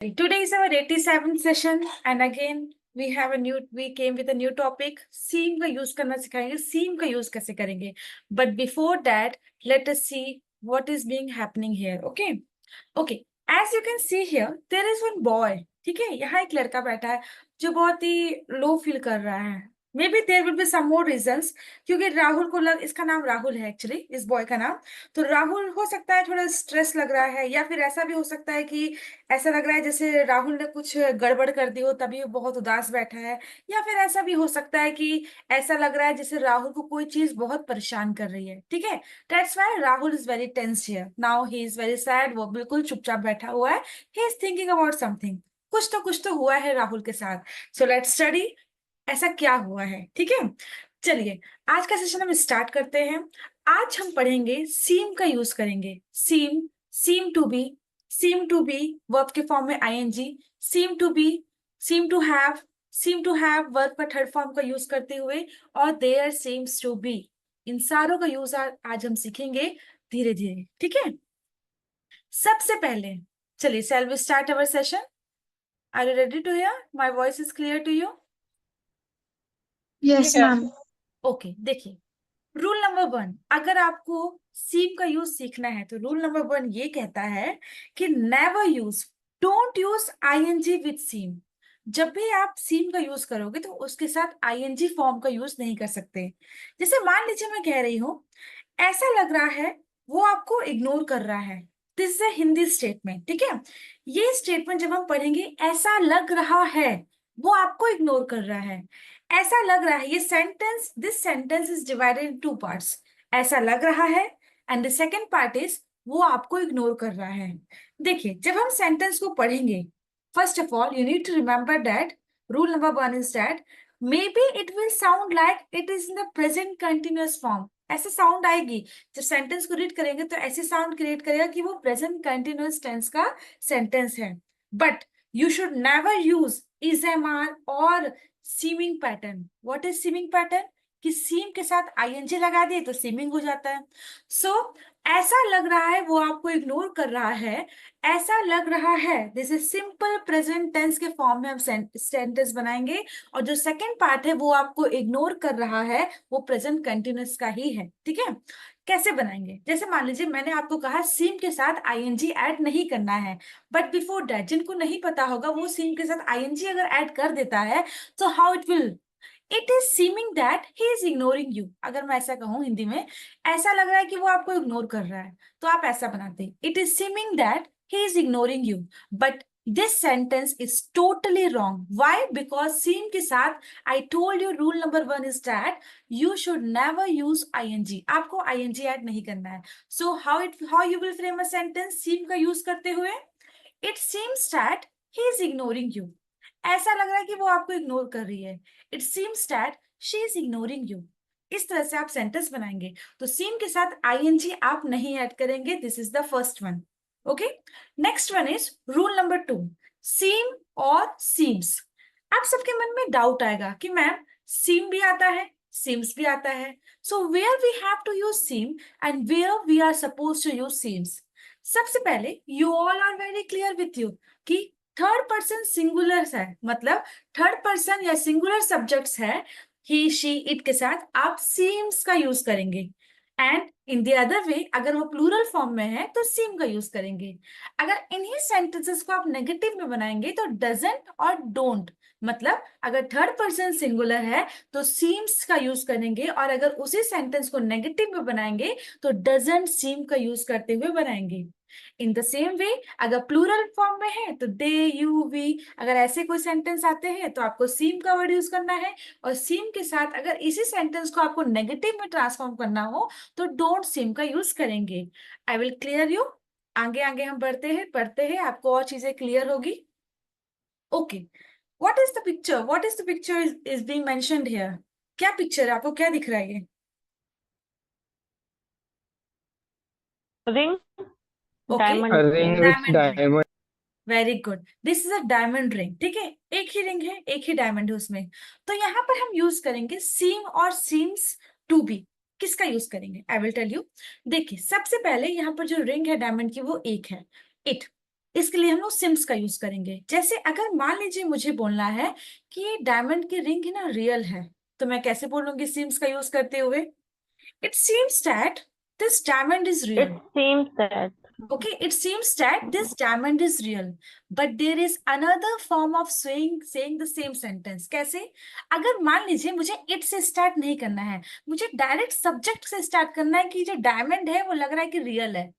Today is our 87th session and again we came with a new topic. Seam का use करना सिखाएंगे. Seam का use कैसे करेंगे. But before that, let us see what is being happening here. Okay. As you can see here, there is one boy. ठीक है, यहाँ एक लड़का बैठा है जो बहुत ही लो फील कर रहा है. Maybe there will be some more reasons, क्योंकि राहुल को इसका नाम राहुल है एक्चुअली, इस बॉय का नाम. तो राहुल हो सकता है थोड़ा स्ट्रेस लग रहा है, या फिर ऐसा भी हो सकता है कि ऐसा लग रहा है जैसे राहुल ने कुछ गड़बड़ कर दी हो तभी वो बहुत उदास बैठा है. या फिर ऐसा भी हो सकता है कि ऐसा लग रहा है जैसे राहुल को कोई चीज बहुत परेशान कर रही है. ठीक है, that's why Rahul is very tense here now. He is very sad. वो बिल्कुल चुपचाप बैठा हुआ है. He is thinking about something. कुछ तो हुआ है राहुल के साथ. सो लेट्स स्टडी ऐसा क्या हुआ है. ठीक है, चलिए आज का सेशन हम स्टार्ट करते हैं. आज हम पढ़ेंगे सीम का यूज करेंगे. Seem, seem to be, seem to be verb के फॉर्म में ING, seem to be, seem to have, seem to have verb का थर्ड फॉर्म का यूज करते हुए, और देयर सीम्स टू बी. इन सारों का यूज आज हम सीखेंगे धीरे धीरे. ठीक है, सबसे पहले चलिए shall we start our session. Are you ready to hear? My voice is clear to you? Yes ma'am. Okay, देखिए रूल नंबर 1, अगर आपको सीम का यूज सीखना है तो रूल नंबर 1 ये कहता है कि never use, don't use ING with seem. जब भी आप सीम का यूज करोगे तो उसके साथ आईएनजी फॉर्म का यूज नहीं कर सकते. जैसे मान लीजिए मैं कह रही हूं ऐसा लग रहा है वो आपको इग्नोर कर रहा है. This is a Hindi statement. ठीक है, ये स्टेटमेंट जब हम पढ़ेंगे ऐसा लग रहा है वो आपको इग्नोर कर रहा है. ऐसा लग रहा है, ये sentence, this sentence is divided in two parts. ऐसा लग रहा है and the second part is वो आपको इग्नोर कर रहा है. देखिए जब हम सेंटेंस को पढ़ेंगे, first of all you need to remember that rule number 1 is that maybe it will sound like it is in the present continuous form. ऐसे साउंड आएगी जब सेंटेंस को रीड करेंगे तो ऐसे साउंड क्रिएट करेगा कि वो प्रेजेंट कंटिन्यूअस टेंस का सेंटेंस है. But you should never use is am are or seeming pattern. What is seeming pattern? कि सीम के साथ आईएनजी लगा दिए तो सीमिंग हो जाता है. सो ऐसा लग रहा है वो आपको इग्नोर कर रहा है. ऐसा लग रहा है, this is simple present tense के फॉर्म में हम सेंटेंस बनाएंगे, और जो सेकंड पार्ट है वो आपको इग्नोर कर रहा है वो प्रेजेंट कंटिन्यूअस का ही है. ठीक है, कैसे बनाएंगे? जैसे मान लीजिए मैंने आपको कहा सीम के साथ आईएनजी ऐड नहीं करना है, बट बिफोर दैट जिनको नहीं पता होगा वो सीम के साथ आईएनजी अगर ऐड कर देता है तो how it will, it is seeming that he is ignoring you. अगर मैं ऐसा कहूं हिंदी में, ऐसा लग रहा है कि वो आपको इग्नोर कर रहा है, तो आप ऐसा बनाते, it is seeming that he is ignoring you. But this sentence is totally wrong. Why? Because seem के साथ I told you rule number 1 is that you should never use ING. आपको आईएनजी ऐड नहीं करना है. So how you will frame a sentence seem का use करते हुए? It seems that he is ignoring you. ऐसा लग रहा है कि वो आपको इग्नोर कर रही है. It seems that she is ignoring you. इस तरह से आप सेंटेंस बनाएंगे. तो सीम के साथ आईएनजी आप नहीं ऐड करेंगे. This is the first one. Okay, next one is rule number 2, सीम और सीम्स. आप सबके मन में डाउट आएगा कि मैम सीम भी आता है, सीम्स भी आता है. So where we have to use seem and where we are suppose to use seems. सबसे पहले you all are very clear with you कि थर्ड पर्सन सिंगुलर है, मतलब थर्ड पर्सन या सिंगुलर सब्जेक्ट्स है, ही शी इट के साथ आप सीम्स का यूज करेंगे. And in the other way अगर वो प्लूरल फॉर्म में है तो सीम का यूज करेंगे. अगर इन्हीं सेंटेंसेस को आप नेगेटिव में बनाएंगे तो डजंट और डोंट, मतलब अगर थर्ड पर्सन सिंगुलर है तो सीम्स का यूज करेंगे, और अगर उसी सेंटेंस को नेगेटिव में बनाएंगे तो डजंट सीम का यूज करते हुए बनाएंगे. इन द सेम वे अगर प्लूरल फॉर्म में है तो दे, यू, वी, अगर ऐसे कोई सेंटेंस आते हैं तो आपको सीम का वर्ड यूज करना है. और सीम के साथ अगर इसी सेंटेंस को आपको नेगेटिव में ट्रांसफॉर्म करना हो तो डोंट सीम का यूज करेंगे. I will clear you. आगे आगे हम पढ़ते हैं आपको और चीजें क्लियर होगी. Okay, what is the picture, what is the picture is being mentioned here. क्या पिक्चर है, आपको क्या दिख रहा है? ये ring, okay, diamond. Ring with diamond ring. Diamond. Very good, this is a diamond ring. ठीक है, एक ही रिंग है, एक ही डायमंड है उसमें. तो यहाँ पर हम यूज करेंगे सीम और सीम्स टू बी. किसका यूज करेंगे? I will tell you. देखिए सबसे पहले यहाँ पर जो रिंग है डायमंड की वो एक है, इट. इसके लिए हम लोग सिम्स का यूज करेंगे। जैसे अगर मान लीजिए मुझे बोलना है कि ये डायमंड की रिंग है ना रियल है, तो मैं कैसे बोलूंगी सिम्स का यूज करते हुए? It seems that this diamond is It real. seems that. Okay, it seems that this diamond is real, but there is another form of saying the same sentence. कैसे? अगर मान लीजिए मुझे it से start नहीं करना है, मुझे डायरेक्ट सब्जेक्ट से स्टार्ट करना है कि जो डायमंड है वो लग रहा है कि रियल है।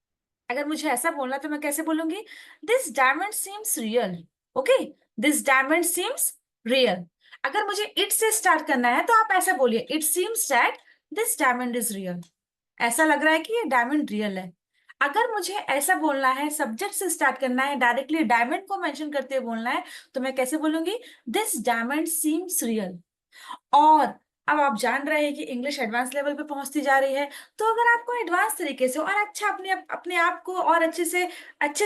अगर मुझे ऐसा बोलना तो मैं कैसे बोलूंगी? This diamond seems real. Okay, this diamond seems real. अगर मुझे इट से स्टार्ट करना है तो आप ऐसा बोलिए, it seems that this diamond is real. ऐसा लग रहा है कि ये डायमंड रियल है। अगर मुझे ऐसा बोलना है, सब्जेक्ट से स्टार्ट करना है, डायरेक्टली डायमंड को मेंशन करते हुए बोलना है, तो मैं कैसे बोलूंगी? This diamond seems real. और अब आप जान रहे हैं कि इंग्लिश एडवांस लेवल पे पहुंचती जा रही है, तो अगर आपको एडवांस तरीके से और अच्छा अपने अपने आप को और अच्छे से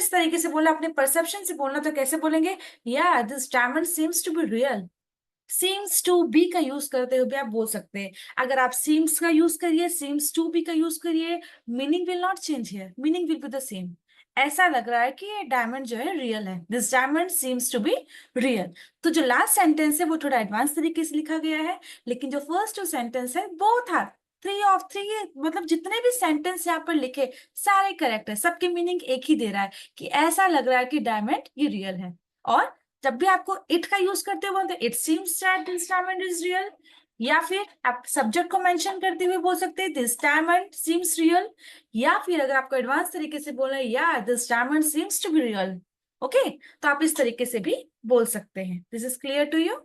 तरीके से बोलना, अपने परसेप्शन से बोलना, तो कैसे बोलेंगे? या this diamond seems to be real. Seems to be का यूज करते हुए भी आप बोल सकते हैं। अगर आप सीम्स का यूज करिए, सीम्स टू बी का यूज करिए, meaning will not change here, meaning will be the same. ऐसा लग रहा है कि ये डायमंड जो है रियल है, this diamond seems to be real. तो जो लास्ट सेंटेंस है वो थोड़ा एडवांस तरीके से लिखा गया है, लेकिन जो फर्स्ट टू सेंटेंस है both are three of three, मतलब जितने भी सेंटेंस यहाँ पर लिखे सारे करेक्ट है, सबके मीनिंग एक ही दे रहा है कि ऐसा लग रहा है कि डायमंड ये रियल है। और जब भी आपको इट का यूज करते हुए बोलते it seems that this diamond is real, या फिर आप सब्जेक्ट को मेंशन करते हुए बोल सकते हैं दिस डायमंड सीम्स रियल, या फिर अगर आपको एडवांस तरीके से बोलना है या this diamond seems to be real. Okay, तो आप इस तरीके से भी बोल सकते हैं। This is clear to you?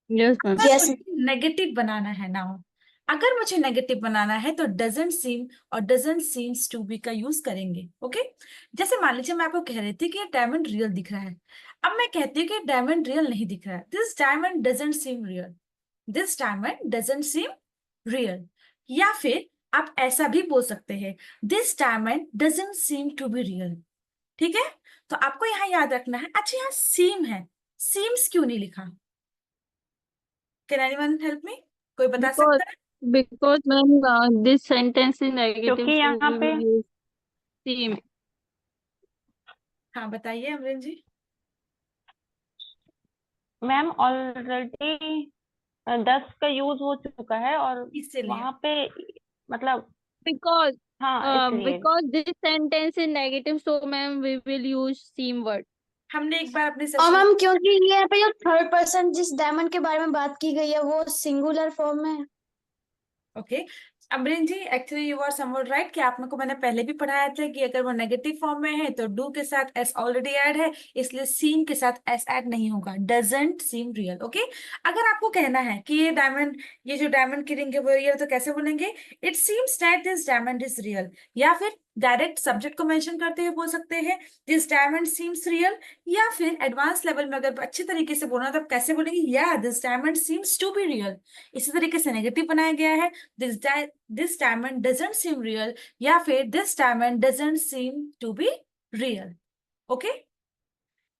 Yes, ma'am. अगर यस। मुझे नेगेटिव बनाना है ना, अगर मुझे नेगेटिव बनाना है तो डजंट सीम और डजंट सीम्स टू बी का यूज करेंगे। ओके, जैसे मान लीजिए मैं आपको कह रही थी कि ये डायमंड रियल दिख रहा है, अब मैं कहती हूँ कि डायमंड रियल नहीं दिख रहा है, this diamond doesn't seem real, this diamond doesn't seem real. या फिर आप ऐसा भी बोल सकते हैं, this diamond doesn't seem to be real. ठीक है, तो आपको यहाँ याद रखना है। अच्छा, यहाँ सीम है, सीम्स क्यों नहीं लिखा? Can anyone help me? कोई बता Because सकता है? because ma'am, this sentence is क्योंकि negative, so यहाँ we पे will use seem. हाँ बताइए अमरीन जी। मैम ऑलरेडी 10 का यूज हो चुका है और इसीलिए वहां पे मतलब Because हाँ इसलिए because this sentence is negative, so ma'am we will use seem word. हमने एक बार अपने और सेशन, मैम क्योंकि ये यहाँ पे जो थर्ड पर्सन जिस डायमंड के बारे में बात की गई है वो सिंगुलर फॉर्म में है। Okay Amreen ji, actually you are somewhat right कि आप लोग को मैंने पहले भी पढ़ाया था कि अगर वो नेगेटिव फॉर्म में है तो डू के साथ एस ऑलरेडी ऐड है, इसलिए सीम के साथ एस ऐड नहीं होगा, डजंट सीम रियल। ओके, अगर आपको कहना है कि ये डायमंड, ये जो डायमंड की रिंग है वो रियल, तो कैसे बोलेंगे? It seems that this diamond is real. या फिर डायरेक्ट सब्जेक्ट को मेंशन करते हुए बोल सकते हैं दिस डायमंड सीम्स रियल। या फिर एडवांस लेवल में अगर अच्छे तरीके से बोलना तो आप कैसे बोलेंगे? या this diamond seems to be real. इसी तरीके से नेगेटिव बनाया गया है, this diamond doesn't seem real, या फिर this diamond doesn't seem to be real. Okay,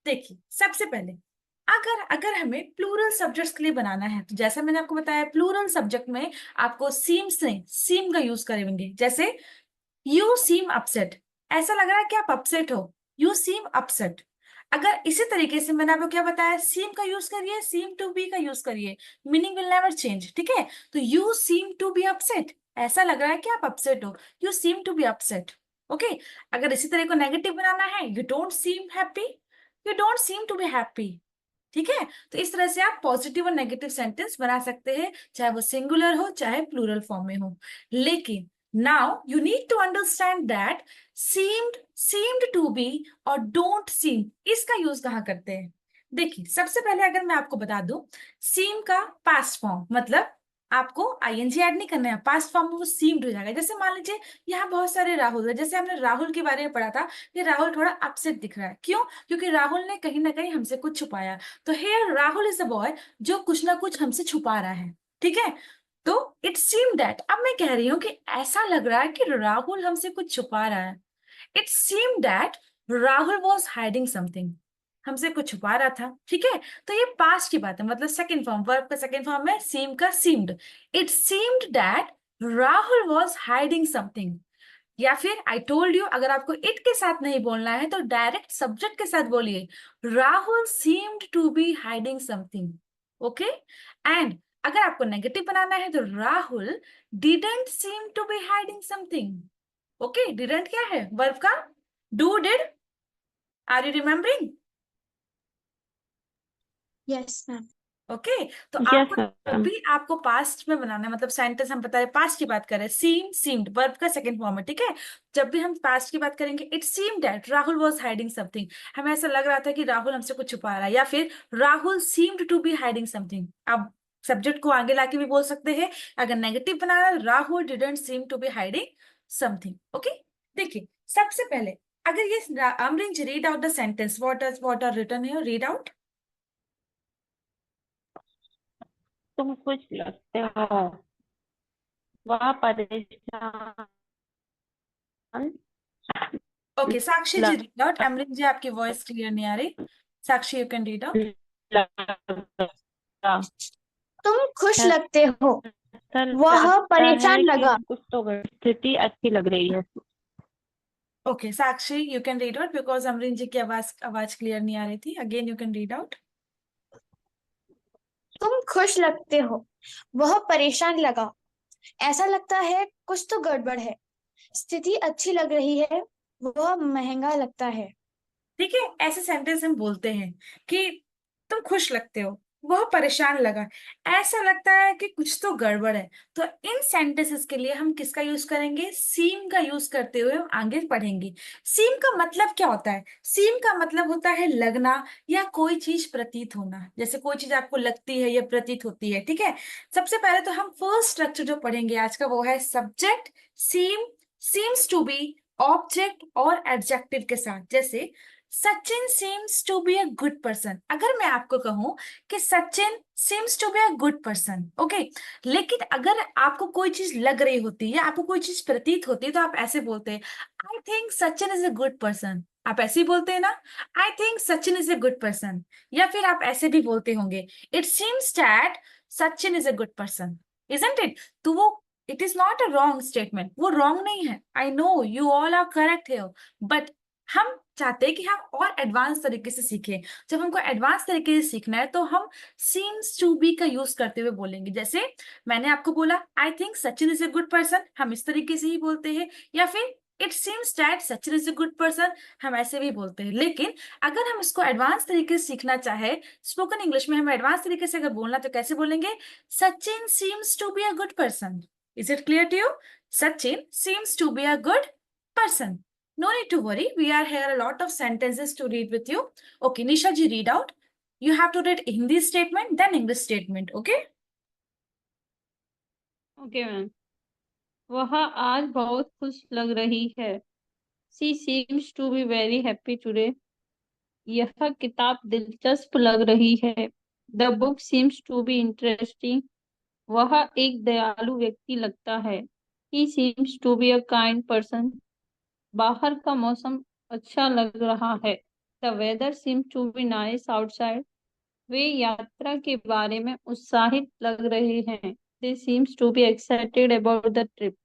देखिए सबसे पहले अगर अगर हमें प्लूरल सब्जेक्ट्स के लिए बनाना है, तो जैसा मैंने आपको बताया प्लूरल सब्जेक्ट में आपको सीम्स नहीं सीम का यूज करेंगे। जैसे यू सीम अपसेट, ऐसा लग रहा है कि आप अपसेट हो, यू सीम अपसेट। अगर इसी तरीके से मैंने आपको क्या बताया, सीम का यूज करिए, सीम टू बी का यूज करिए, मीनिंग विल नेवर चेंज। ठीक है, तो you seem to be upset, ऐसा लग रहा है कि आप अपसेट हो, you seem to be upset. Okay, अगर इसी तरह को नेगेटिव बनाना है, you don't seem happy, you don't seem to be happy. ठीक है, तो इस तरह से आप पॉजिटिव और नेगेटिव सेंटेंस बना सकते हैं, चाहे वो सिंगुलर हो चाहे प्लूरल फॉर्म में हो। लेकिन now you need to understand that seemed to be और डोंट सीम, इसका यूज कहाँ करते हैं? देखिए सबसे पहले अगर मैं आपको बता दूं, सीम का पास्ट फॉर्म मतलब आपको आईएनजी ऐड नहीं करना है, पास्ट फॉर्म में वो सीम्ड हो जाएगा। जैसे मान लीजिए यहाँ बहुत सारे राहुल है, जैसे हमने राहुल के बारे में पढ़ा था कि राहुल थोड़ा अपसेट दिख रहा है, क्यों? क्योंकि राहुल ने कहीं ना कहीं हमसे कुछ छुपाया। तो here Rahul is a boy जो कुछ ना कुछ हमसे छुपा रहा है। ठीक है, तो इट सीम दैट, अब मैं कह रही हूँ कि ऐसा लग रहा है कि राहुल हमसे कुछ छुपा रहा है। It seem that Rahul was hiding something, हमसे कुछ छुपा रहा था। ठीक है, तो ये पास्ट की बात है, मतलब सेकंड फॉर्म, वर्ब का सेकंड फॉर्म है सीम का seemed. It seemed that Rahul was hiding something, या फिर आई टोल्ड यू, अगर आपको इट के साथ नहीं बोलना है तो डायरेक्ट सब्जेक्ट के साथ बोलिए, Rahul seemed to be hiding something. Okay, and अगर आपको नेगेटिव बनाना है तो Rahul didn't seem to be hiding something. Okay, didn't क्या है? वर्ब का do did. Are you remembering? Yes ma'am. Okay, तो Yes, आपको जब ma'am. भी आपको पास्ट में बनाना है, मतलब सेंटेंस हम बता रहे पास्ट की बात कर रहे हैं, सीम सीम्ड वर्ब का सेकंड फॉर्म है, ठीक है। जब भी हम पास्ट की बात करेंगे, it seemed that Rahul was hiding something, हमें ऐसा लग रहा था कि राहुल हमसे कुछ छुपा रहा है, या फिर Rahul seemed to be hiding something. आप सब्जेक्ट को आगे लाके भी बोल सकते हैं। अगर नेगेटिव बनाना है, Rahul didn't seem to be hiding something. Okay, देखिए सबसे पहले अगर ये अमरिंज read out the sentence, what are written here, read out. तुम कुछ लगते हो, वह परेशान okay, Sakshi ji read out. लग अमृत जी आपकी वॉइस क्लियर नहीं आ रही। Sakshi you can read out. रहा तुम खुश है। लगते हो, ऐसा वह लगता परेशान है कि लगा। कुछ तो स्थिति अच्छी लग रही है। Okay Sakshi you can read out, because Amrit ji की आवाज आवाज क्लियर नहीं आ रही थी। Again you can read out. तुम खुश लगते हो, वह परेशान लगा। ऐसा लगता है कुछ तो गड़बड़ है। स्थिति अच्छी लग रही है, वह महंगा लगता है। ठीक है, ऐसे सेंटेंस हम बोलते हैं कि तुम खुश लगते हो, वह परेशान लगा, ऐसा लगता है कि कुछ तो गड़बड़ है। तो इन सेंटेंसेस के लिए हम किसका यूज करेंगे? सीम का यूज करते हुए हम आगे पढ़ेंगे। सीम का मतलब क्या होता है? सीम का मतलब होता है लगना या कोई चीज प्रतीत होना। जैसे कोई चीज आपको लगती है या प्रतीत होती है, ठीक है। सबसे पहले तो हम फर्स्ट स्ट्रक्चर जो पढ़ेंगे आज का वो है subject seem, seems to be, object और एडजेक्टिव के साथ। जैसे Sachin seems to be a good person, अगर मैं आपको कहूं कि Sachin seems to be a good person, okay, लेकिन अगर आपको कोई चीज लग रही होती है, आपको कोई चीज प्रतीत होती है, तो आप ऐसे बोलते हैं, I think Sachin is a good person. आप ऐसे ही बोलते हैं ना, I think Sachin is a good person. या फिर आप ऐसे भी बोलते होंगे, it seems that Sachin is a good person, isn't it? तो वो it is not a wrong statement, वो रॉन्ग नहीं है। I know you all are correct here, but हम चाहते हैं कि हम और एडवांस तरीके से सीखें। जब हमको एडवांस तरीके से सीखना है तो हम सीम्स टू बी का यूज करते हुए बोलेंगे। जैसे मैंने आपको बोला, आई think Sachin is a good person, हम इस तरीके से ही बोलते हैं। या फिर it seems that Sachin is a good person, हम ऐसे भी बोलते हैं। लेकिन अगर हम इसको एडवांस तरीके से सीखना चाहे, स्पोकन इंग्लिश में हम एडवांस तरीके से अगर बोलना, तो कैसे बोलेंगे? Sachin seems to be a good person. Is it clear to you? Sachin seems to be a good person. No need to worry. We are here a lot of sentences to read with you. Okay, Nisha ji, read out. You have to read Hindi statement, then English statement. Okay? Okay ma'am. वह आज बहुत खुश लग रही है। She seems to be very happy today. यह किताब दिलचस्प लग रही है। The book seems to be interesting. वह एक दयालु व्यक्ति लगता है। He seems to be a kind person. बाहर का मौसम अच्छा लग रहा है। The weather seems to be nice outside. वे यात्रा के बारे में उत्साहित लग रहे हैं। They seems to be excited about the trip.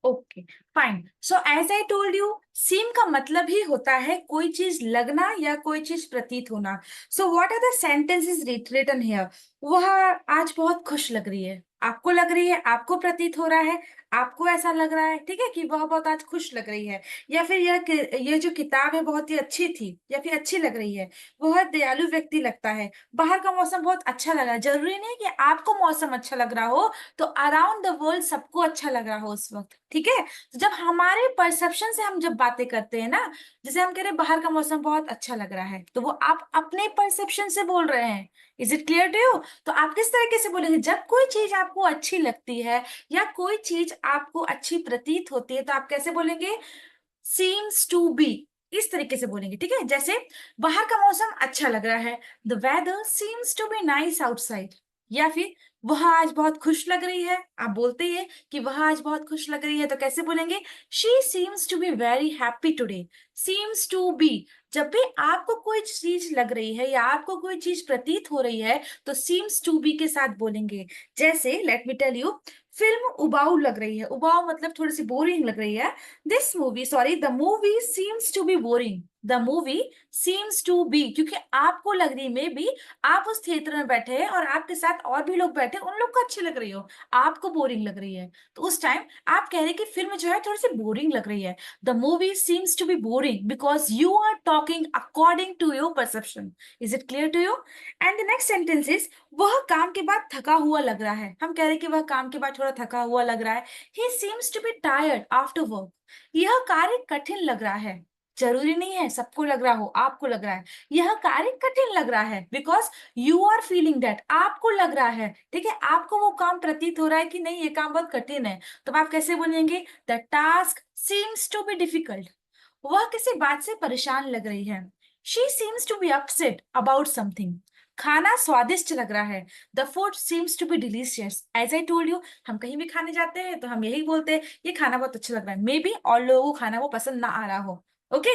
Okay fine. So as I told you, seem का मतलब ही होता है कोई चीज लगना या कोई चीज प्रतीत होना। So what are the sentences written here? वह आज बहुत खुश लग रही है, आपको लग रही है, आपको प्रतीत हो रहा है, आपको ऐसा लग रहा है, ठीक है, कि वह बहुत आज खुश लग रही है। या फिर यह जो किताब है बहुत ही अच्छी थी या फिर अच्छी लग रही है। वह दयालु व्यक्ति लगता है। बाहर का मौसम बहुत अच्छा लगा। जरूरी नहीं कि आपको मौसम अच्छा लग रहा हो तो अराउंड द वर्ल्ड सबको अच्छा लग रहा हो उस वक्त, ठीक है। तो जब हमारे परसेप्शन से हम जब बातें करते हैं ना, जैसे हम कह रहे हैं बाहर का मौसम बहुत अच्छा लग रहा है, तो वो आप अपने परसेप्शन से बोल रहे हैं। Is it clear to you? तो आप किस तरीके से बोलेंगे? जब कोई चीज आपको अच्छी लगती है या कोई चीज आपको अच्छी प्रतीत होती है, तो आप कैसे बोलेंगे? सीम्स टू बी, इस तरीके से बोलेंगे, ठीक है। जैसे बाहर का मौसम अच्छा लग रहा है, the weather seems to be nice outside. या फिर वह आज बहुत खुश लग रही है, आप बोलते ही है कि वह आज बहुत खुश लग रही है, तो कैसे बोलेंगे? She seems to be very happy today. Seems to be, जब भी आपको कोई चीज लग रही है या आपको कोई चीज प्रतीत हो रही है, तो सीम्स टू बी के साथ बोलेंगे। जैसे let me tell you, film उबाऊ लग रही है, उबाऊ मतलब थोड़ी सी बोरिंग लग रही है। The movie seems to be boring, the movie seems to be, क्योंकि आपको लग रही मे बी आप उस थिएटर में बैठे हैं और आपके साथ और भी लोग बैठे, उन लोग को अच्छी लग रही हो, आपको बोरिंग लग रही है, तो उस टाइम आप कह रहे हैं कि फिल्म जो है थोड़ी सी बोरिंग लग रही है। The movie seems to be boring because you are talking according to your perception. Is it clear to you? And the next sentence is, वह काम के बाद थका हुआ लग रहा है। हम कह रहे हैं कि वह काम के बाद थोड़ा थका हुआ लग रहा है। He seems to be tired after work. यह कार्य कठिन लग रहा है। जरूरी नहीं है सबको लग रहा हो, आपको लग रहा है यह कार्य कठिन लग रहा है, because you are feeling that, आपको लग रहा है, ठीक है, आपको वो काम प्रतीत हो रहा है कि नहीं ये काम बहुत कठिन है, तो आप कैसे बोलेंगे? The task seems to be difficult. वह किसी बात से परेशान लग रही है। She seems to be upset about something. खाना स्वादिष्ट लग रहा है। The food seems to be delicious. As I told you, हम कहीं भी खाने जाते हैं तो हम यही बोलते हैं ये खाना बहुत अच्छा लग रहा है, मे बी और लोगों को खाना वो पसंद ना आ रहा हो, ओके,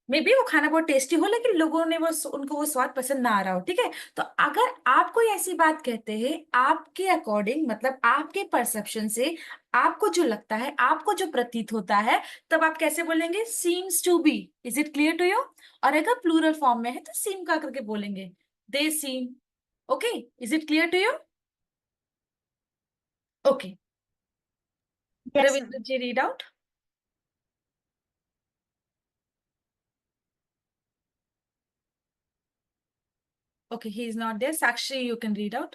मे बी वो खाना बहुत टेस्टी हो लेकिन लोगों ने वो उनको वो स्वाद पसंद ना आ रहा हो, ठीक है। तो अगर आप कोई ऐसी बात कहते हैं आपके अकॉर्डिंग, मतलब आपके परसेप्शन से, आपको जो लगता है, आपको जो प्रतीत होता है, तब आप कैसे बोलेंगे? Seems to be. Is it clear to you? और अगर प्लूरल फॉर्म में है तो सीम का करके बोलेंगे, they seem. Okay, is it clear to you? Okay, Yes, ma'am. Ravindra ji read out. Okay, he is not there. Sakshi, you can read out.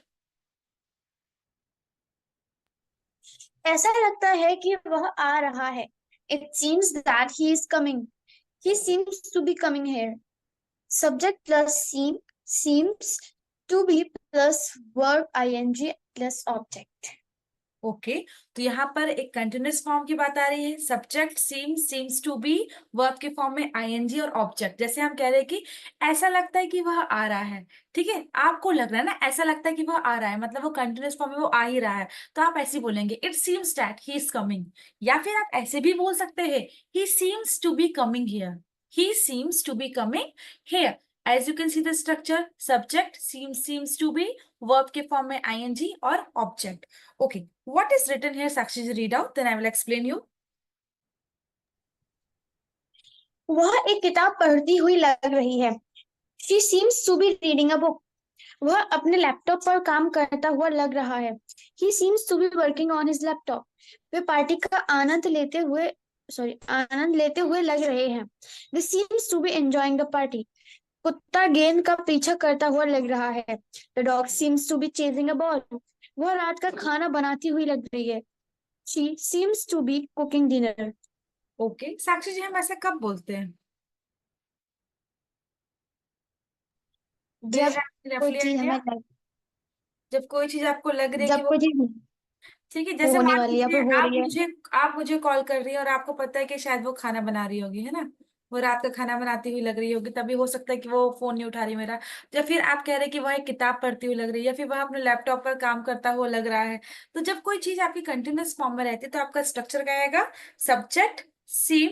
ऐसा लगता है कि वह आ रहा है. It seems that he is coming. He seems to be coming here. Subject plus seems to be plus verb ing plus object. Okay, तो यहाँ पर एक कंटिन्यूअस फॉर्म की बात आ रही है। Subject seems to be, verb के फॉर्म में आईएनजी और ऑब्जेक्ट। जैसे हम कह रहे हैं कि ऐसा लगता है कि वह आ रहा है, ठीक है, आपको लग रहा है ना ऐसा लगता है कि वह आ रहा है, मतलब वो कंटिन्यूअस फॉर्म में वो आ ही रहा है, तो आप ऐसे ही बोलेंगे it seems that he is coming. या फिर आप ऐसे भी बोल सकते हैं he seems to be coming here, he seems to be coming here. As you can see the structure, subject seems to be, verb के फॉर्म में आईएनजी और object. Okay, what is written here? Sakshi ji, read out, then I will explain you. वह एक किताब पढ़ती हुई लग रही है. She seems to be reading a book. वह अपने लैपटॉप पर काम करता हुआ लग रहा है. He seems to be working on his laptop. Way party का आनंद लेते हुए लग रहे हैं. They seems to be enjoying the party. कुत्ता गेंद का पीछा करता हुआ लग रहा है. The dog seems to be chasing a ball. वह रात का खाना बनाती हुई लग रही है. She seems to be cooking dinner. Okay, Sakshi ji हम ऐसा कब बोलते हैं? Do you जब have कोई roughly चीज idea? हमें जब कोई चीज आपको लग रही है कि जब वो, कोई चीज ठीक है, जैसे होने मान वाली है या लीजिए फिर हो आप रही है. मुझे आप मुझे कॉल कर रही है और आपको पता है कि शायद वो खाना बना रही होगी, है ना, वो रात का खाना बनाती हुई लग रही होगी, तभी हो सकता है कि वो फोन नहीं उठा रही मेरा। या फिर आप कह रहे हैं कि वह एक किताब पढ़ती हुई लग रही है, या फिर वह अपने लैपटॉप पर काम करता हुआ लग रहा है। तो जब कोई चीज आपकी कंटिन्यूअस फॉर्म में रहती है तो आपका स्ट्रक्चर क्या आएगा? सब्जेक्ट सीम,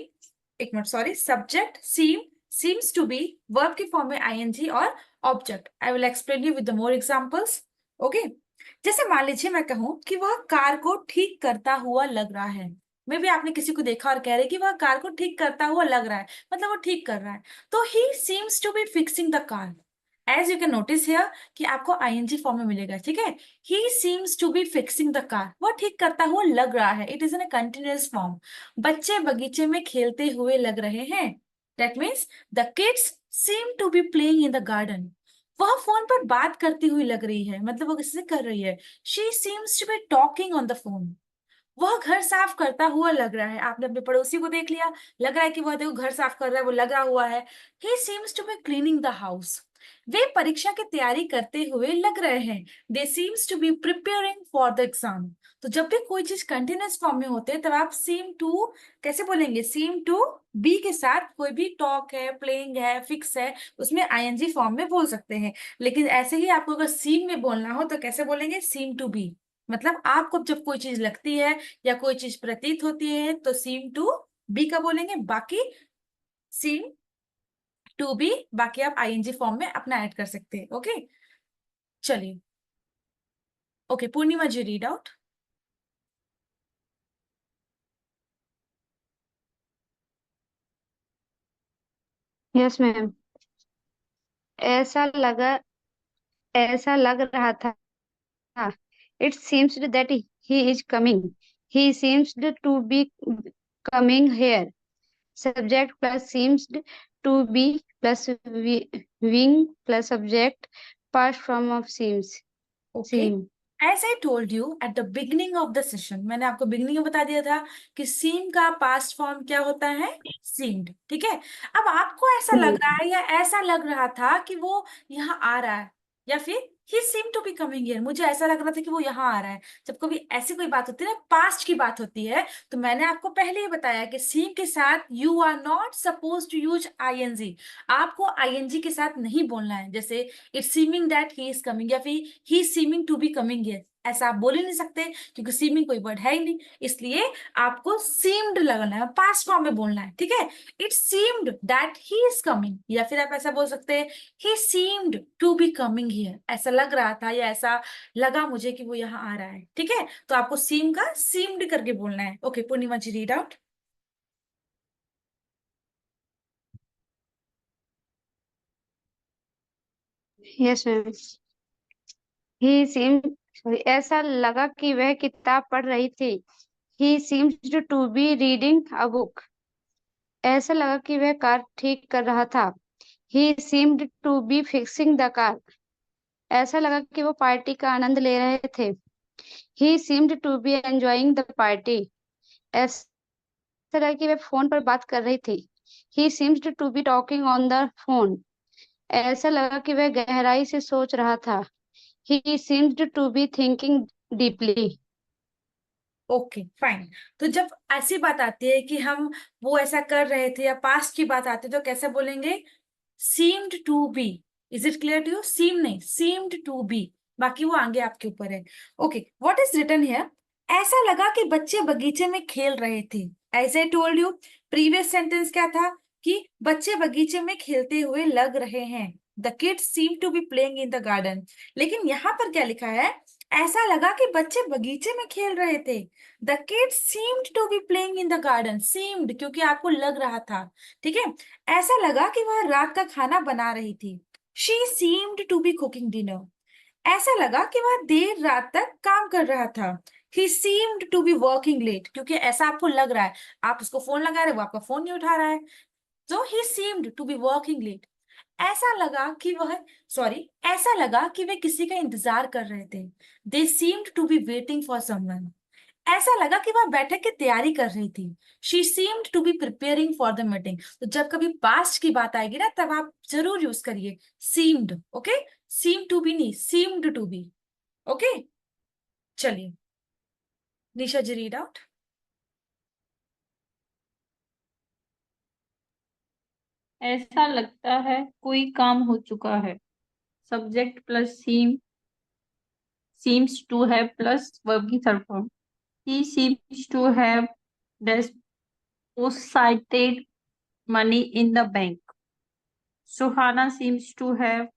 एक minute sorry, subject seems to be, verb के फॉर्म में आईएनजी और object. I will explain you with the more examples. Okay, जैसे मान लीजिए मैं कहूं कि वह कार को ठीक करता हुआ लग रहा है। मे भी आपने किसी को देखा और कह रहे कि वह कार को ठीक करता हुआ लग रहा है, मतलब वो ठीक कर रहा है, तो he seems to be fixing the car. As you can notice here कि आपको आईएनजी फॉर्म में मिलेगा, ठीक है। He seems to be fixing the car, वो ठीक करता हुआ लग रहा है, it is in a continuous form. बच्चे बगीचे में खेलते हुए लग रहे हैं, that means the kids seem to be playing in the garden. वह फोन पर बात करती हुई लग रही है, मतलब वो किससे कर रही है? She seems to be talking on the phone. वह घर साफ करता हुआ लग रहा है, आपने अपने पड़ोसी को देख लिया, लग रहा है कि वह देखो घर साफ कर रहा है, वो लगा हुआ है। He seems to be cleaning the house. वे परीक्षा की तैयारी करते हुए लग रहे हैं, they seems to be preparing for the exam. तो जब भी कोई चीज कंटिन्यूअस फॉर्म में होते हैं तब आप सीम टू कैसे बोलेंगे? सीम टू बी के साथ कोई भी टॉक है, प्लेइंग है, फिक्स है, उसमें आईएनजी फॉर्म में बोल सकते हैं। लेकिन ऐसे ही आपको अगर सीम में बोलना हो तो कैसे बोलेंगे? Seem to be. मतलब आपको जब कोई चीज लगती है या कोई चीज प्रतीत होती है तो सीम टू बी का बोलेंगे, बाकी सीम टू बी, बाकी आप आईएनजी फॉर्म में अपना ऐड कर सकते हैं। ओके, चलिए। Okay, Purnima ji read out. Yes ma'am. ऐसा लगा ऐसा लग रहा था। It seems that he is coming. He seems to be coming here. Subject plus seems to be plus wing plus subject past form of seems. Okay, seem. As I told you at the beginning of the session, मैंने आपको beginning में बता दिया था कि सीम का past form क्या होता है, सीम्ड। ठीक है, अब आपको ऐसा लग रहा है या ऐसा लग रहा था कि वो यहाँ आ रहा है, या फिर he seem to be coming here, मुझे ऐसा लग रहा था कि वो यहाँ आ रहा है। जब कभी ऐसी कोई बात होती है ना, पास्ट की बात होती है, तो मैंने आपको पहले ही बताया कि सीम के साथ you are not suppose to use ING. आपको आईएनजी के साथ नहीं बोलना है, जैसे it's seeming that he is coming या फिर he seeming to be coming here, ऐसा आप बोल ही नहीं सकते क्योंकि सीमिंग कोई वर्ड है ही नहीं। इसलिए आपको सीम्ड लगाना है, पास्ट फॉर्म में बोलना है। ठीक है, it seemed that he is coming, या फिर आप ऐसा बोल सकते हैं he seemed to be coming here, ऐसा लग रहा था या ऐसा लगा मुझे कि वो यहाँ आ रहा है। ठीक है, तो आपको सीम का सीम्ड करके बोलना है। Okay Purnima ji, read out. Yes ma'am. He seem ऐसा लगा कि वह किताब पढ़ रही थी। He seems to be reading a book. ऐसा लगा कि वह कार ठीक कर रहा था। He seemed to be fixing the car. ऐसा लगा कि वो पार्टी का आनंद ले रहे थे। He seemed to be enjoying the party. ऐसा लगा कि वह फोन पर बात कर रही थी। He seems to be talking on the phone. ऐसा लगा कि वह गहराई से सोच रहा था। He seemed to be thinking deeply. Okay fine. तो जब ऐसी बात आती है कि हम वो ऐसा कर रहे थे या पास्ट की बात आती है, तो कैसे बोलेंगे, seemed to be। Is it clear to you, seem नहीं seemed to be, बाकी वो आगे आपके ऊपर है। Okay, what is written here, ऐसा लगा कि बच्चे बगीचे में खेल रहे थे। As I told you, previous sentence क्या था कि बच्चे बगीचे में खेलते हुए लग रहे हैं, the kids seem to be playing in the garden. लेकिन यहाँ पर क्या लिखा है, ऐसा लगा कि बच्चे बगीचे में खेल रहे थे, the kids seemed to be playing in the garden. Seemed क्योंकि आपको लग रहा था। ठीक है, ऐसा लगा कि वह रात का खाना बना रही थी, she seemed to be cooking dinner. ऐसा लगा कि वह देर रात तक काम कर रहा था, he seemed to be working late, क्योंकि ऐसा आपको लग रहा है, आप उसको फोन लगा रहे, वो आपका फोन नहीं उठा रहा है, तो he seemed to be working late. ऐसा लगा कि वह सॉरी ऐसा लगा कि वे किसी का इंतजार कर रहे थे, they seemed to be waiting for someone. ऐसा लगा कि वह बैठक की तैयारी कर रही थी, she seemed to be preparing for the meeting. तो जब कभी पास्ट की बात आएगी ना, तब आप जरूर यूज करिए seemed. Okay, seem to be नहीं, सीम्ड टू बी। ओके, चलिए निशा जी, रीड आउट। ऐसा लगता है कोई काम हो चुका है। Subject plus seems to have plus verb की third form. He seems to have deposited money in the bank. Suhana seems to have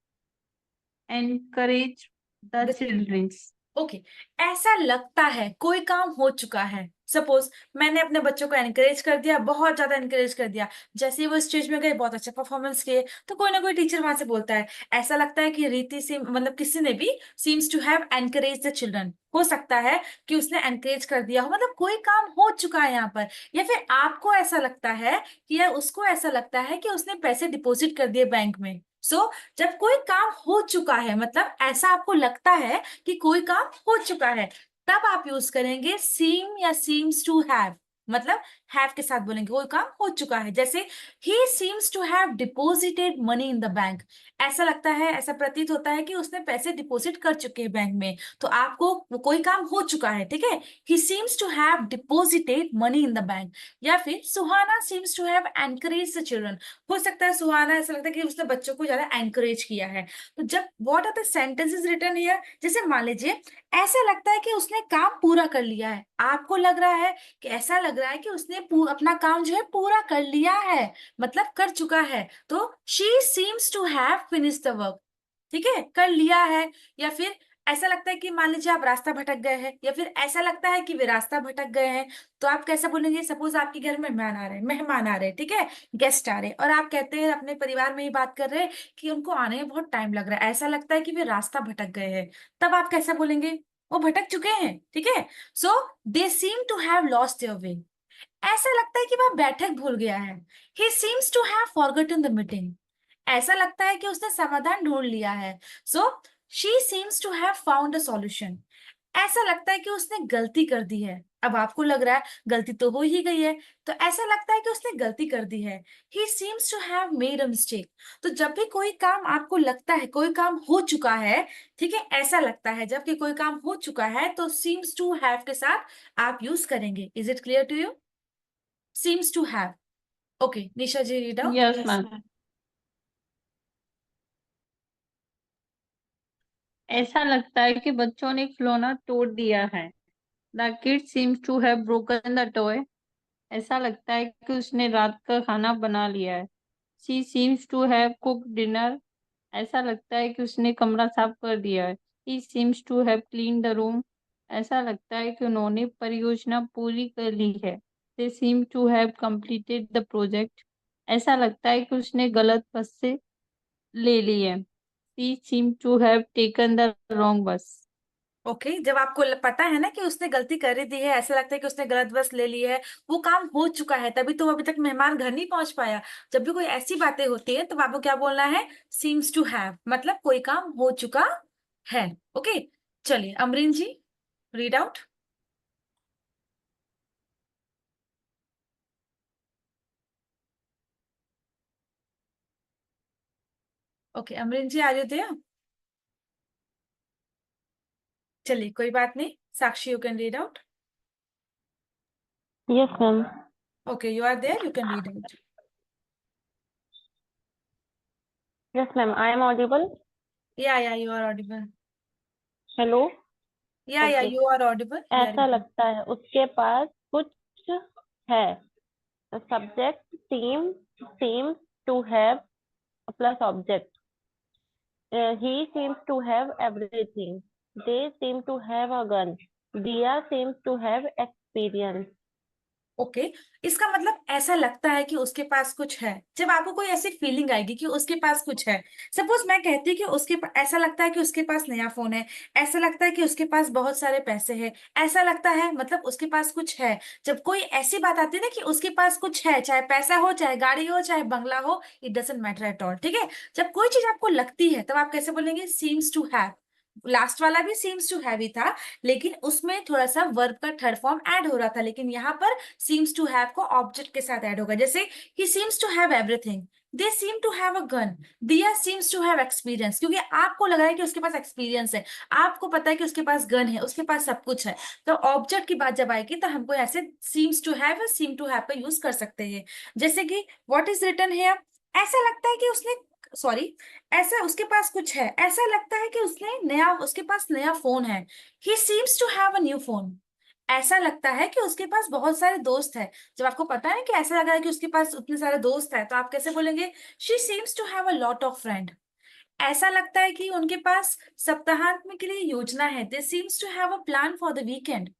encouraged the children. Okay, ऐसा लगता है कोई काम हो चुका है। सपोज मैंने अपने बच्चों को एनकरेज कर दिया, बहुत ज्यादा एनकरेज कर दिया, जैसे ही वो स्टेज में गए बहुत अच्छा परफॉर्मेंस किए, तो कोई ना कोई टीचर वहां से बोलता है, ऐसा लगता है कि रीति से मतलब किसी ने भी seems to have encourage the children, हो सकता है कि उसने एनकरेज कर दिया हो, मतलब कोई काम हो चुका है यहाँ पर। या फिर आपको ऐसा लगता है कि या उसको ऐसा लगता है कि उसने पैसे डिपॉजिट कर दिए बैंक में। सो जब कोई काम हो चुका है, मतलब ऐसा आपको लगता है कि कोई काम हो चुका है, तब आप यूज करेंगे सीम या सीम्स टू हैव, मतलब हैव के साथ बोलेंगे कोई काम हो चुका है। जैसे he seems to have deposited money in the bank, ऐसा लगता है, ऐसा प्रतीत होता है कि उसने पैसे डिपॉजिट कर चुके हैं बैंक में, तो आपको वो कोई काम हो चुका है। ठीक है, he seems to have deposited money in the bank. या फिर Suhana seems to have encourage the children, हो सकता है सुहाना ऐसा लगता है कि उसने बच्चों को ज्यादा एनकरेज किया है। तो जब what are the sentences written here, जैसे मान लीजिए ऐसा लगता है कि उसने काम पूरा कर लिया है, आपको लग रहा है कि ऐसा लग रहा है कि उसने अपना काम जो है पूरा कर लिया है, मतलब कर चुका है, तो she seems to have finished the work. ठीक है, कर लिया है। या फिर ऐसा लगता है कि मान लीजिए आप रास्ता भटक गए हैं, या फिर ऐसा लगता है कि वे रास्ता भटक गए हैं, तो आप कैसे बोलेंगे? सपोज आपके घर में मेहमान आ रहे हैं, ठीक है, गेस्ट आ रहे हैं, और आप कहते हैं, अपने परिवार में ही बात कर रहे हैं कि उनको आने में बहुत टाइम लग रहा है, ऐसा लगता है कि वे रास्ता भटक गए हैं, तब आप कैसे बोलेंगे? वो भटक चुके हैं, ठीक है। So they seem to have lost their way. ऐसा लगता है कि वह बैठक भूल गया है। He seems to have forgotten the meeting. ऐसा लगता है कि उसने समाधान ढूंढ लिया है। So she seems to have found a solution. ऐसा लगता है कि उसने गलती कर दी है। अब आपको लग रहा है गलती तो हो ही गई है, तो ऐसा लगता है कि उसने गलती कर दी है। He seems to have made a mistake. तो जब भी कोई काम आपको लगता है कोई काम हो चुका है, ठीक है, ऐसा लगता है जबकि कोई काम हो चुका है, तो सीम्स टू हैव के साथ आप यूज करेंगे। Is it clear to you? seems to have. Okay, Nisha ji, read out. Yes ma'am. ऐसा लगता है कि बच्चों ने खिलौना तोड़ दिया है। The kid seems to have broken the toy. ऐसा लगता है कि उसने रात का खाना बना लिया है। She seems to have cook dinner. ऐसा लगता है कि उसने कमरा साफ कर दिया है। He seems to have clean the room. ऐसा लगता है कि उन्होंने परियोजना पूरी कर ली है। They seem to have completed the project. ऐसा लगता है कि उसने गलत बस से ले ली है। She seem to have taken the wrong bus. Okay, जब आपको पता है ना कि उसने गलती कर ही दी है, ऐसा लगता है कि उसने गलत बस ले ली है, वो काम हो चुका है, तभी तो अभी तक मेहमान घर नहीं पहुंच पाया। जब भी कोई ऐसी बातें होती है तो आपको क्या बोलना है? सीम्स टू हैव, मतलब कोई काम हो चुका है। ओके, चलिए Amreen ji, read out. Okay Amreen ji, are you there? चलिए कोई बात नहीं, Sakshi you can read out. Yes, ma'am. Okay, you are there, you can read out. Yes, ma'am. I am audible. Yeah you are audible. Hello. Yeah Okay. You are audible, या ऐसा लगता है उसके पास कुछ है. The subject seems to have a plus object. He seems to have everything. They seem to have a gun. Dia seems to have experience. Okay, इसका मतलब ऐसा लगता है कि उसके पास कुछ है। जब आपको कोई ऐसी फीलिंग आएगी कि उसके पास कुछ है, सपोज मैं कहती कि ऐसा लगता है कि उसके पास नया फोन है, ऐसा लगता है कि उसके पास बहुत सारे पैसे हैं, ऐसा लगता है मतलब उसके पास कुछ है। जब कोई ऐसी बात आती है ना कि उसके पास कुछ है, चाहे पैसा हो, चाहे गाड़ी हो, चाहे बंगला हो, it doesn't matter at all, ठीक है। जब कोई चीज आपको लगती है तब आप कैसे बोलेंगे? Seems to have. लास्ट वाला भी सीम्स टू हैव ही था, लेकिन उसमें थोड़ा सा वर्ब का थर्ड फॉर्म ऐड हो रहा था, लेकिन यहाँ पर सीम्स टू हैव को ऑब्जेक्ट के साथ ऐड होगा। जैसे he seems to have everything, they seem to have a gun, Diya seems to have experience, क्योंकि आपको लग रहा है कि उसके पास एक्सपीरियंस है, आपको पता है कि उसके पास गन है, उसके पास सब कुछ है। तो ऑब्जेक्ट की बात जब आएगी तो हमको ऐसे seems to have, seem to have का यूज कर सकते हैं। जैसे कि व्हाट इज रिटन हियर, ऐसा लगता है कि उसने, सॉरी, ऐसा उसके पास कुछ है, ऐसा लगता है कि उसके पास नया फोन है। He seems to have a new phone. ऐसा लगता है कि उसके पास बहुत सारे दोस्त है। जब आपको पता है कि ऐसा लग रहा है कि उसके पास उतने सारे दोस्त है, तो आप कैसे बोलेंगे? She seems to have a lot of friend. ऐसा लगता है कि उनके पास सप्ताहांत में के लिए योजना है। They seems to have a plan for the weekend.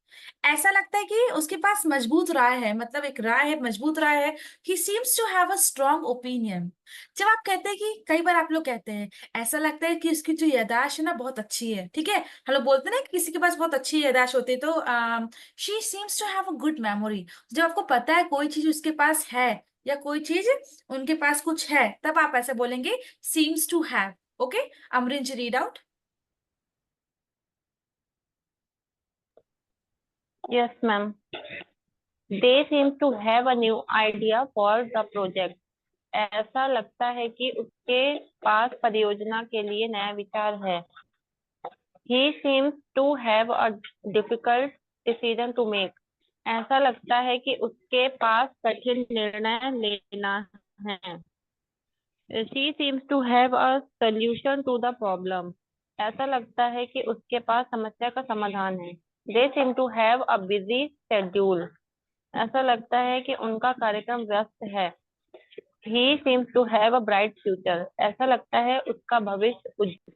ऐसा लगता है कि उसके पास मजबूत राय है, मतलब एक राय है, मजबूत राय है। He seems to have a strong opinion. जब आप कहते हैं कि, कई बार आप लोग कहते हैं ऐसा लगता है कि उसकी जो याददाश्त है ना बहुत अच्छी है, ठीक है, हम लोग बोलते हैं ना कि किसी के पास बहुत अच्छी याददाश्त होती है, तो she seems to have a good memory. जब आपको पता है कोई चीज उसके पास है, या कोई चीज उनके पास कुछ है, तब आप ऐसे बोलेंगे seems to have. Okay, Amreen ji, read out. Yes, ma'am. They seem to have a new idea for the project. ऐसा लगता है कि उसके पास परियोजना के लिए नया विचार है. He seems to have a difficult decision to make. ऐसा लगता है कि उसके पास कठिन निर्णय लेना है. She seems to have a solution to the problem. ऐसा लगता है कि उसके पास समस्या का समाधान है. They seem to have a busy schedule. ऐसा लगता है कि उनका कार्यक्रम व्यस्त है. He seems to have a bright future. ऐसा लगता है उसका भविष्य उज्जवल.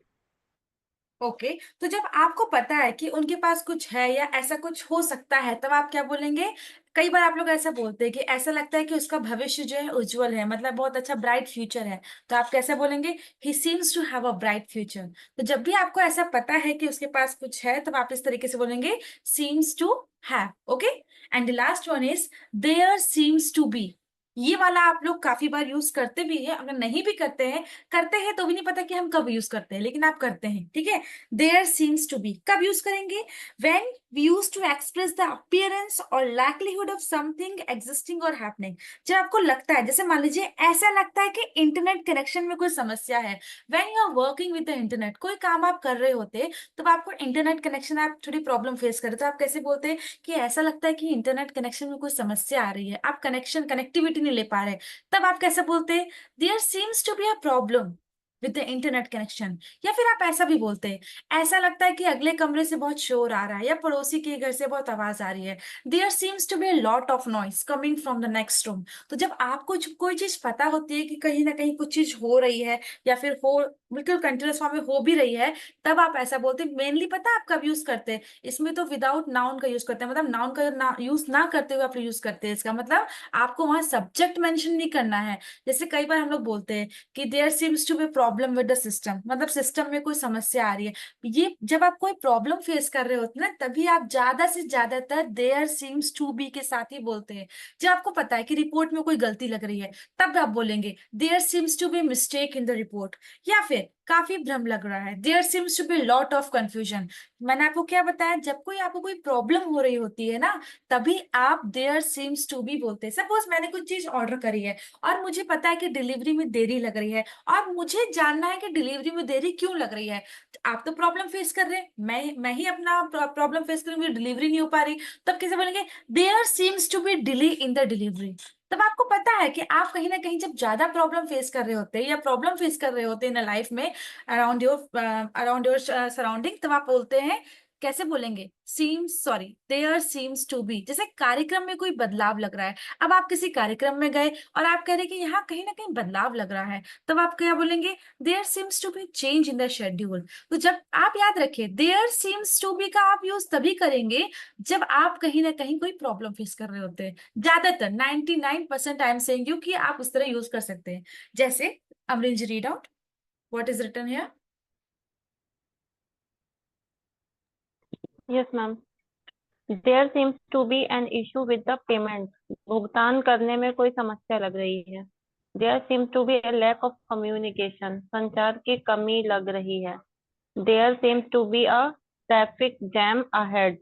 ओके, तो जब आपको पता है कि उनके पास कुछ है या ऐसा कुछ हो सकता है, तब आप क्या बोलेंगे? कई बार आप लोग ऐसा बोलते हैं कि ऐसा लगता है कि उसका भविष्य जो है उज्जवल है, मतलब बहुत अच्छा ब्राइट फ्यूचर है, तो आप कैसे बोलेंगे? He seems to have a bright future. तो जब भी आपको ऐसा पता है कि उसके पास कुछ है, तब आप इस तरीके से बोलेंगे seems to have. Okay, and the last one is there seems to be. ये वाला आप लोग काफी बार यूज करते भी हैं, अगर नहीं भी करते हैं तो भी नहीं पता कि हम कब यूज करते हैं, लेकिन आप करते हैं, ठीक है। देयर सीम्स टू बी कब यूज करेंगे? When we use to express the appearance or likelihood of something existing or happening. जब आपको लगता है, जैसे मान लीजिए ऐसा लगता है कि इंटरनेट कनेक्शन में कोई समस्या है, when you are working with the internet, कोई काम आप कर रहे होते तो आपको इंटरनेट कनेक्शन, आप थोड़ी प्रॉब्लम फेस कर रहे, तो आप कैसे बोलते हैं कि ऐसा लगता है कि इंटरनेट कनेक्शन में कोई समस्या आ रही है, आप कनेक्टिविटी नहीं ले पा रहे, तब आप कैसे बोलते हैं? There seems to be a problem with the internet connection. या फिर आप ऐसा भी बोलते हैं, ऐसा लगता है कि अगले कमरे से बहुत शोर आ रहा है या पड़ोसी के घर से बहुत आवाज आ रही है, there seems to be a lot of noise coming from the next room. तो जब आपको कोई चीज पता होती है कि कहीं ना कहीं कुछ चीज हो रही है, या फिर हो बिल्कुल कंटिन्यूस फॉर्म में हो भी रही है, तब आप ऐसा बोलते हैं। मेनली पता है आप कब यूज करते हैं? इसमें तो विदाउट नाउन का यूज करते हैं, मतलब नाउन का यूज ना करते हुए आप यूज करते हैं। इसका मतलब आपको वहां सब्जेक्ट मेंशन नहीं करना है। जैसे कई बार हम लोग बोलते हैं कि there seems to be problem with the system, मतलब सिस्टम में कोई समस्या आ रही है। ये जब आप कोई प्रॉब्लम फेस कर रहे होते हैं ना, तभी आप ज्यादा से ज्यादातर देयर सीम्स टू बी के साथ ही बोलते हैं। जब आपको पता है कि रिपोर्ट में कोई गलती लग रही है, तब आप बोलेंगे there seems to be mistake in the report. या फिर काफी भ्रम लग रहा है, there seems to be lot of confusion. मैंने आपको क्या बताया, जब कोई आपको कोई प्रॉब्लम हो रही होती है ना, तभी आप देयर सीम्स टू बी बोलते हैं। सपोज मैंने कुछ चीज ऑर्डर करी है और मुझे पता है कि डिलीवरी में देरी लग रही है, और मुझे जानना है कि डिलीवरी में देरी क्यों लग रही है। आप तो प्रॉब्लम फेस कर रहे हैं, मैं ही अपना प्रॉब्लम फेस कर रही हूँ, मेरी डिलीवरी नहीं हो पा रही, तब कैसे बोलेंगे? There seems to be delay in the delivery. तब आपको पता है कि आप कहीं ना कहीं जब ज्यादा प्रॉब्लम फेस कर रहे होते हैं या प्रॉब्लम फेस कर रहे होते हैं इन लाइफ में, अराउंड योर सराउंडिंग, तब आप बोलते हैं, कैसे बोलेंगे? Seems, sorry, there seems to be. जैसे कार्यक्रम में कोई बदलाव लग रहा है, अब आप किसी कार्यक्रम में गए और आप कह रहे हैं कि यहाँ कहीं ना कहीं बदलाव लग रहा है, तब आप क्या बोलेंगे? There seems to be change in the schedule. तो जब आप याद रखिए, देयर सीम्स टू बी का आप यूज तभी करेंगे जब आप कहीं ना कहीं कोई प्रॉब्लम फेस कर रहे होते हैं। ज्यादातर 99% आई एम सेइंग यू कि आप उस तरह यूज कर सकते हैं। जैसे Amreen ji, read out what is written here. Yes ma'am. There seems to be an issue with the payment. भुगतान करने में कोई समस्या लग रही है। There seems to be a lack of communication. संचार की कमी लग रही है। There seems to be a traffic jam ahead.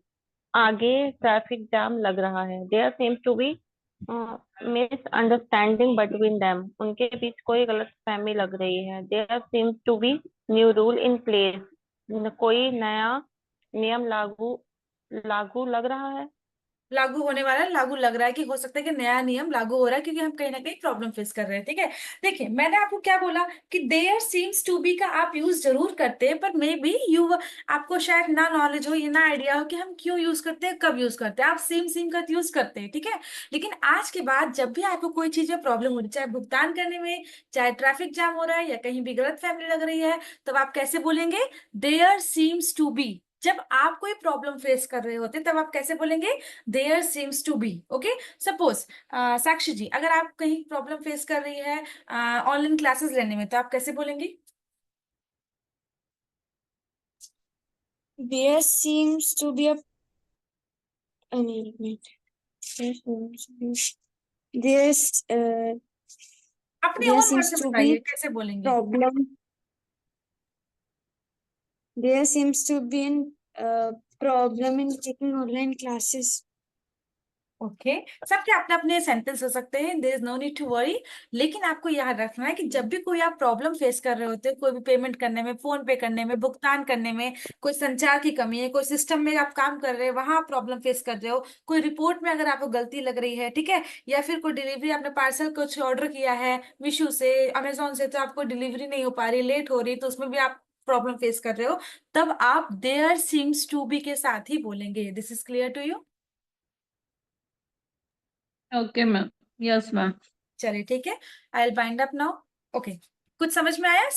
आगे ट्रैफिक जाम लग रहा है। There seems to be misunderstanding between them. उनके बीच कोई गलतफहमी लग रही है। There seems to be new rule in place. कोई नया नियम लागू लागू लग रहा है। लागू होने वाला है, लागू लग रहा है कि हो सकता है कि नया नियम लागू हो रहा है, क्योंकि हम कहीं ना कहीं प्रॉब्लम फेस कर रहे हैं, ठीक है। देखिए, मैंने आपको क्या बोला कि देयर सीम्स टू बी का आप यूज जरूर करते हैं, पर मे बी यू, आपको शायद ना नॉलेज हो, ये ना आइडिया हो कि हम क्यों यूज करते हैं, कब यूज करते हैं। आप सेम सेम का यूज करते हैं, ठीक है। लेकिन आज के बाद जब भी आपको कोई चीज में प्रॉब्लम हो रही है, चाहे भुगतान करने में, चाहे ट्रैफिक जाम हो रहा है, या कहीं भी गलत फैमिली लग रही है, तब आप कैसे बोलेंगे? There seems to be. जब आप कोई प्रॉब्लम फेस कर रहे होते, तब आप कैसे बोलेंगे? There seems to be. Okay, suppose Sakshi ji, अगर आप कहीं प्रॉब्लम फेस कर रही है ऑनलाइन क्लासेस लेने में, तो आप कैसे बोलेंगी? There seems to be a minute. There's अपने there ओन वर्ड seems से to बताइए be कैसे बोलेंगे। problem. There seems to be an problem in taking online classes. Okay, सबके अपने अपने सेंटेंस हो सकते हैं, there is no need to worry. लेकिन आपको याद रखना है कि जब भी कोई आप प्रॉब्लम फेस कर रहे होते हैं, कोई भी पेमेंट करने में, फोन पे करने में, भुगतान करने में, कोई संचार की कमी है, कोई सिस्टम में आप काम कर रहे हैं, वहां आप प्रॉब्लम फेस कर रहे हो, कोई रिपोर्ट में अगर आपको गलती लग रही है, ठीक है, या फिर कोई डिलीवरी, आपने पार्सल कुछ ऑर्डर किया है मीशो से, अमेजोन से, तो आपको डिलीवरी नहीं हो पा रही, लेट हो रही, तो उसमें भी आप प्रॉब्लम फेस कर रहे हो, तब आप देयर सीम्स टू बी के साथ ही बोलेंगे। This is clear to you? Okay ma'am. Yes ma'am. चलिए ठीक है, I will wind up now. Okay, कुछ समझ में आया?